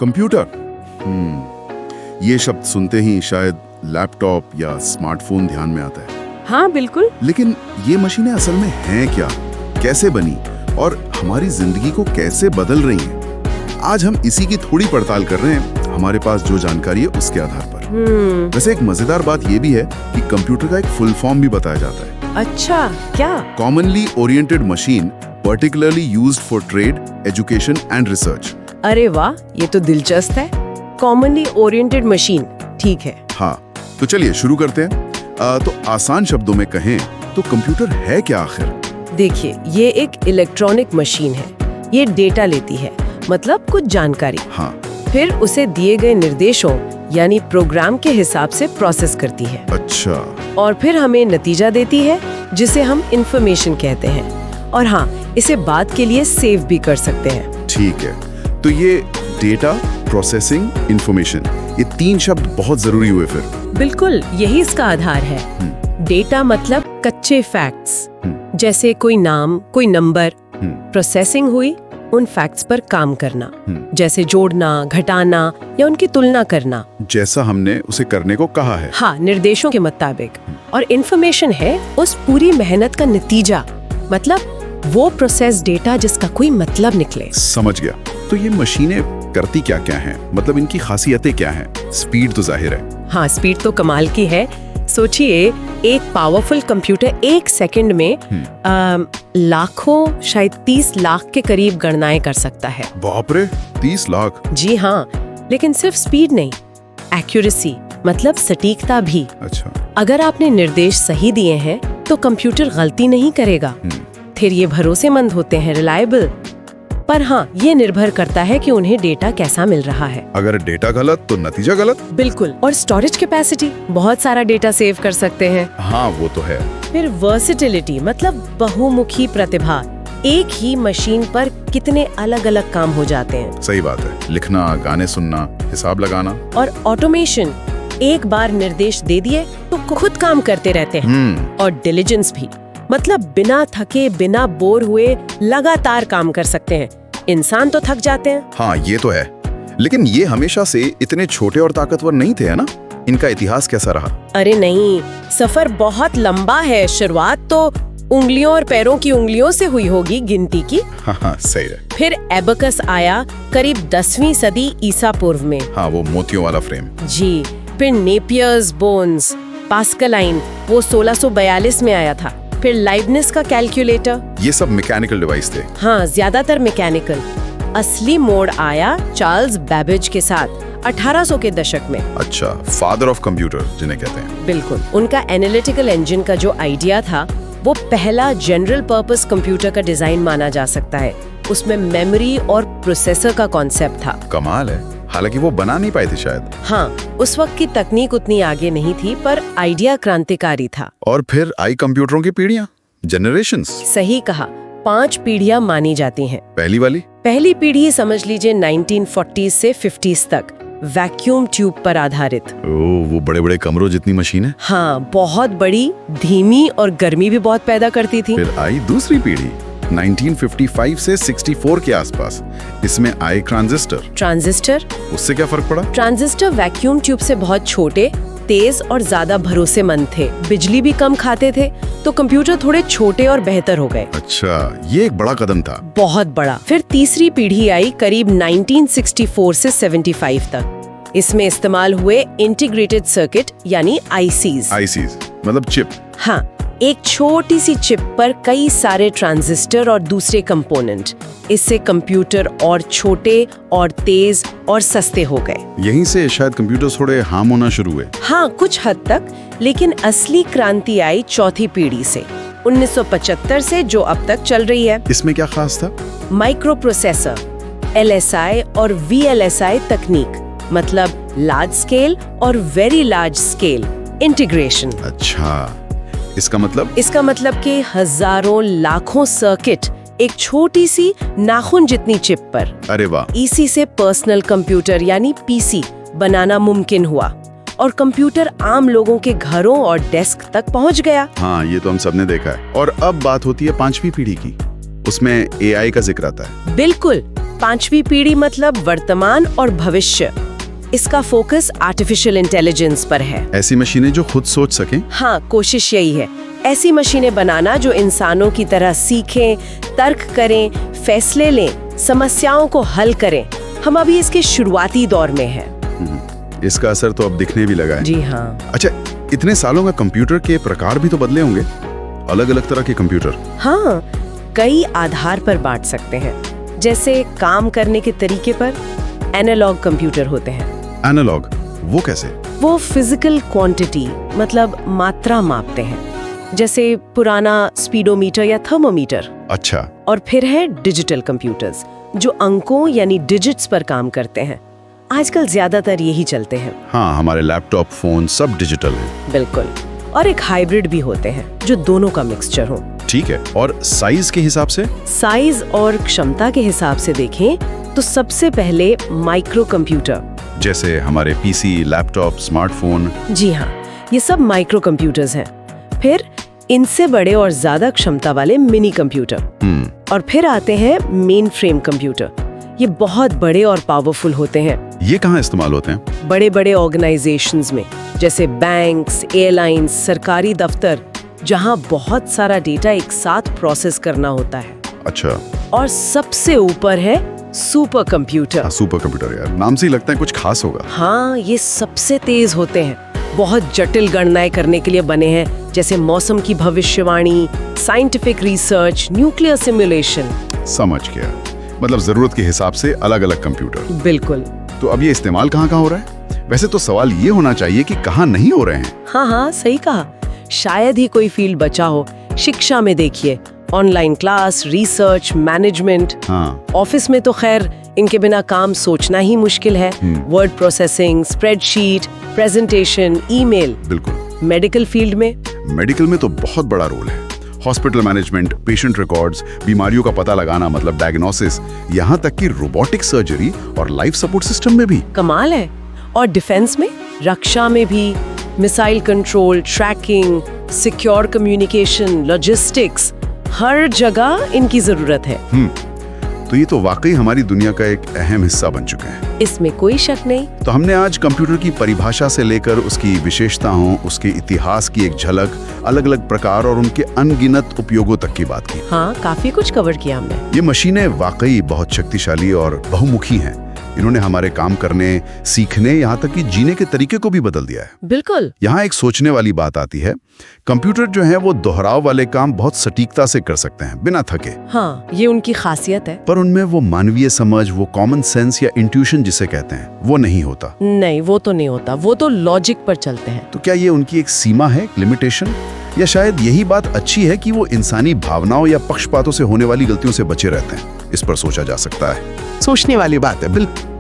Computer. ये शब्द सुनते ही शायद लैपटॉप या स्मार्टफोन ध्यान में आता है। हाँ बिल्कुल। लेकिन ये मशीनें असल में हैं क्या, कैसे बनी और हमारी जिंदगी को कैसे बदल रही हैं? आज हम इसी की थोड़ी पड़ताल कर रहे हैं, हमारे पास जो जानकारी है उसके आधार पर। वैसे एक मजेदार बात ये भी है कि कंप्यूटर का एक फुल फॉर्म भी बताया जाता है। अच्छा, क्या? Commonly oriented machine, particularly used for trade, education and research. अरे वाह, ये तो दिलचस्प है। कॉमनली ओरिएंटेड मशीन, ठीक है। हाँ, तो चलिए शुरू करते हैं। तो आसान शब्दों में कहें तो कंप्यूटर है क्या आखिर? देखिए, ये एक इलेक्ट्रॉनिक मशीन है। ये डेटा लेती है, मतलब कुछ जानकारी। हाँ। फिर उसे दिए गए निर्देशों यानी प्रोग्राम के हिसाब से प्रोसेस करती है। अच्छा। और फिर हमें नतीजा देती है, जिसे हम इंफॉर्मेशन कहते हैं। और हाँ, इसे बाद के लिए सेव भी कर सकते हैं। ठीक है, तो ये डेटा, प्रोसेसिंग, इंफॉर्मेशन, ये तीन शब्द बहुत जरूरी हुए फिर। बिल्कुल, यही इसका आधार है। डेटा मतलब कच्चे फैक्ट्स, जैसे कोई नाम, कोई नंबर। प्रोसेसिंग हुई उन फैक्ट्स पर काम करना, जैसे जोड़ना, घटाना या उनकी तुलना करना, जैसा हमने उसे करने को कहा है। हाँ, निर्देशों के मुताबिक। और इंफॉर्मेशन है उस पूरी मेहनत का नतीजा, मतलब वो प्रोसेस डेटा जिसका कोई मतलब निकले। समझ गया। तो ये मशीनें करती क्या क्या हैं? मतलब इनकी खासियतें क्या हैं? स्पीड तो जाहिर है। हाँ, स्पीड तो कमाल की है। सोचिए, एक पावरफुल कंप्यूटर एक सेकंड में लाखों, शायद 30 लाख के करीब गणनाएं कर सकता है। बाप रे, 30 लाख? जी हाँ, लेकिन सिर्फ स्पीड नहीं, एक्यूरेसी मतलब सटीकता भी। अच्छा। अगर आपने निर्देश सही दिए हैं तो कंप्यूटर गलती नहीं करेगा। फिर ये भरोसेमंद होते हैं, रिलायबल। पर हाँ, ये निर्भर करता है कि उन्हें डेटा कैसा मिल रहा है। अगर डेटा गलत तो नतीजा गलत। बिल्कुल। और स्टोरेज कैपेसिटी, बहुत सारा डेटा सेव कर सकते हैं। हाँ, वो तो है। फिर वर्सेटिलिटी मतलब बहुमुखी प्रतिभा, एक ही मशीन पर कितने अलग अलग काम हो जाते हैं। सही बात है, लिखना, गाने सुनना, हिसाब लगाना। और ऑटोमेशन, एक बार निर्देश दे दिए तो खुद काम करते रहते हैं। और डिलिजेंस भी, मतलब बिना थके, बिना बोर हुए लगातार काम कर सकते हैं। इंसान तो थक जाते हैं। हाँ, ये तो है। लेकिन ये हमेशा से इतने छोटे और ताकतवर नहीं थे, है ना? इनका इतिहास कैसा रहा? अरे नहीं, सफर बहुत लंबा है। शुरुआत तो उंगलियों और पैरों की उंगलियों से हुई होगी, गिनती की। हाँ, सही है। फिर एबकस आया करीब 10वीं सदी ईसा पूर्व में। हाँ, वो मोतियों वाला फ्रेम। जी। फिर नेपियर्स बोन्स, पास्कलाइन, वो 1642 में आया था। फिर लाइबनिस का कैलकुलेटर। ये सब मैकेनिकल डिवाइस थे। हाँ, ज्यादातर मैकेनिकल। असली मोड़ आया चार्ल्स बेबेज के साथ 1800 के दशक में। अच्छा, फादर ऑफ कंप्यूटर जिन्हें कहते हैं। बिल्कुल। उनका एनालिटिकल इंजन का जो आइडिया था, वो पहला जनरल पर्पस कंप्यूटर का डिजाइन माना जा सकता है। उसमें मेमोरी और प्रोसेसर का कॉन्सेप्ट था। कमाल है। हालांकि वो बना नहीं पाए थे शायद। हाँ, उस वक्त की तकनीक उतनी आगे नहीं थी, पर आइडिया क्रांतिकारी था। और फिर आई कंप्यूटरों की पीढ़ियां, जनरेशंस। सही कहा, 5 पीढ़ियां मानी जाती हैं। पहली पीढ़ी समझ लीजिए 1940s से 50s तक, वैक्यूम ट्यूब पर आधारित। वो बड़े बड़े कमरों जितनी मशीन है। हाँ, बहुत बड़ी, धीमी और गर्मी भी बहुत पैदा करती थी। फिर आई दूसरी पीढ़ी 1955 से 64 के आसपास। इसमें आए ट्रांजिस्टर। उससे क्या फर्क पड़ा? ट्रांजिस्टर वैक्यूम ट्यूब से बहुत छोटे, तेज और ज्यादा भरोसेमंद थे। बिजली भी कम खाते थे, तो कंप्यूटर थोड़े छोटे और बेहतर हो गए। अच्छा, ये एक बड़ा कदम था। बहुत बड़ा। फिर तीसरी पीढ़ी आई करीब 1964 से 75 तक। इसमें इस्तेमाल हुए इंटीग्रेटेड सर्किट यानी आईसीज। मतलब चिप। हाँ, एक छोटी सी चिप पर कई सारे ट्रांजिस्टर और दूसरे कंपोनेंट। इससे कंप्यूटर और छोटे और तेज और सस्ते हो गए। यहीं से शायद कंप्यूटर थोड़े हार्म होना शुरू हुए। हाँ, कुछ हद तक। लेकिन असली क्रांति आई चौथी पीढ़ी से, 1975 से, जो अब तक चल रही है। इसमें क्या खास था? माइक्रो प्रोसेसर, LSI और VLSI तकनीक, मतलब लार्ज स्केल और वेरी लार्ज स्केल इंटीग्रेशन। अच्छा, इसका मतलब कि हजारों लाखों सर्किट एक छोटी सी नाखून जितनी चिप पर। अरे वाह। इसी से पर्सनल कंप्यूटर यानी PC बनाना मुमकिन हुआ और कंप्यूटर आम लोगों के घरों और डेस्क तक पहुंच गया। हाँ, ये तो हम सबने देखा है। और अब बात होती है 5वीं पीढ़ी की। उसमें AI का जिक्र आता है। बिल्कुल। 5वीं पीढ़ी मतलब वर्तमान और भविष्य। इसका फोकस आर्टिफिशियल इंटेलिजेंस पर है। ऐसी मशीनें जो खुद सोच सकें? हाँ, कोशिश यही है, ऐसी मशीनें बनाना जो इंसानों की तरह सीखें, तर्क करें, फैसले लें, समस्याओं को हल करें। हम अभी इसके शुरुआती दौर में हैं। इसका असर तो अब दिखने भी लगा है। जी हाँ। अच्छा, इतने सालों में कंप्यूटर के प्रकार भी तो बदले होंगे, अलग अलग तरह के कंप्यूटर। हाँ, कई आधार पर बांट सकते हैं। जैसे काम करने के तरीके पर एनालॉग कंप्यूटर होते हैं। एनालॉग, वो कैसे? वो फिजिकल क्वांटिटी मतलब मात्रा मापते हैं, जैसे पुराना स्पीडोमीटर या थर्मोमीटर। अच्छा। और फिर है डिजिटल कंप्यूटर्स, जो अंकों यानी डिजिट्स पर काम करते हैं। आजकल ज्यादातर यही चलते हैं। हाँ, हमारे लैपटॉप, फोन सब डिजिटल हैं। बिल्कुल। और एक हाइब्रिड भी होते हैं जो दोनों का मिक्सचर हो। ठीक है, और साइज के हिसाब से? साइज और क्षमता के हिसाब से देखें तो सबसे पहले माइक्रो कंप्यूटर, जैसे हमारे पीसी, लैपटॉप, स्मार्टफोन। जी हाँ, ये सब माइक्रो कंप्यूटर्स हैं। फिर इनसे बड़े और ज्यादा क्षमता वाले मिनी कंप्यूटर। और फिर आते हैं मेन फ्रेम कंप्यूटर। ये बहुत बड़े और पावरफुल होते हैं। ये कहाँ इस्तेमाल होते हैं? बड़े बड़े ऑर्गेनाइजेशंस में, जैसे बैंक्स, एयरलाइंस, सरकारी दफ्तर, जहाँ बहुत सारा डेटा एक साथ प्रोसेस करना होता है। अच्छा। और सबसे ऊपर है सुपर कंप्यूटर। सुपर कंप्यूटर, यार नाम से ही लगता है कुछ खास होगा। हाँ, ये सबसे तेज होते हैं, बहुत जटिल गणनाएं करने के लिए बने हैं, जैसे मौसम की भविष्यवाणी, साइंटिफिक रिसर्च, न्यूक्लियर सिमुलेशन। समझ गया, मतलब जरूरत के हिसाब से अलग अलग कंप्यूटर। बिल्कुल। तो अब ये इस्तेमाल कहाँ कहाँ हो रहा है? वैसे तो सवाल ये होना चाहिए कि कहाँ नहीं हो रहे हैं। हाँ, सही कहा। शायद ही कोई फील्ड बचा हो। शिक्षा में देखिए, ऑनलाइन क्लास, रिसर्च, मैनेजमेंट। हाँ। ऑफिस में तो खैर इनके बिना काम सोचना ही मुश्किल है। Word processing, spreadsheet, presentation, email. बिल्कुल। मेडिकल फील्ड में? मेडिकल में तो बहुत बड़ा रोल है। हॉस्पिटल मैनेजमेंट, पेशेंट रिकॉर्ड्स, बीमारियों का पता लगाना मतलब डायग्नोसिस, यहाँ तक कि रोबोटिक सर्जरी और लाइफ सपोर्ट सिस्टम में भी। कमाल है। और डिफेंस में, रक्षा में भी, missile control, tracking, secure communication, logistics, हर जगह इनकी जरूरत है। तो ये तो वाकई हमारी दुनिया का एक अहम हिस्सा बन चुके हैं। इसमें कोई शक नहीं। तो हमने आज कंप्यूटर की परिभाषा से लेकर उसकी विशेषताओं, उसके इतिहास की एक झलक, अलग अलग प्रकार और उनके अनगिनत उपयोगों तक की बात की। हाँ, काफी कुछ कवर किया हमने। ये मशीनें वाकई बहुत शक्तिशाली और बहुमुखी हैं। इन्होंने हमारे काम करने, सीखने, यहाँ तक कि जीने के तरीके को भी बदल दिया है। बिल्कुल। यहाँ एक सोचने वाली बात आती है, कंप्यूटर जो है वो दोहराव वाले काम बहुत सटीकता से कर सकते हैं बिना थके। हाँ, ये उनकी खासियत है। पर उनमें वो मानवीय समझ, वो कॉमन सेंस या इंट्यूशन जिसे कहते हैं, वो नहीं होता। नहीं, वो तो नहीं होता, वो तो लॉजिक पर चलते हैं। तो क्या ये उनकी एक सीमा है, लिमिटेशन? या शायद यही बात अच्छी है कि वो इंसानी भावनाओं या पक्षपातों से होने वाली गलतियों से बचे रहते हैं? इस पर सोचा जा सकता है। सोचने वाली बात है, बिल्कुल।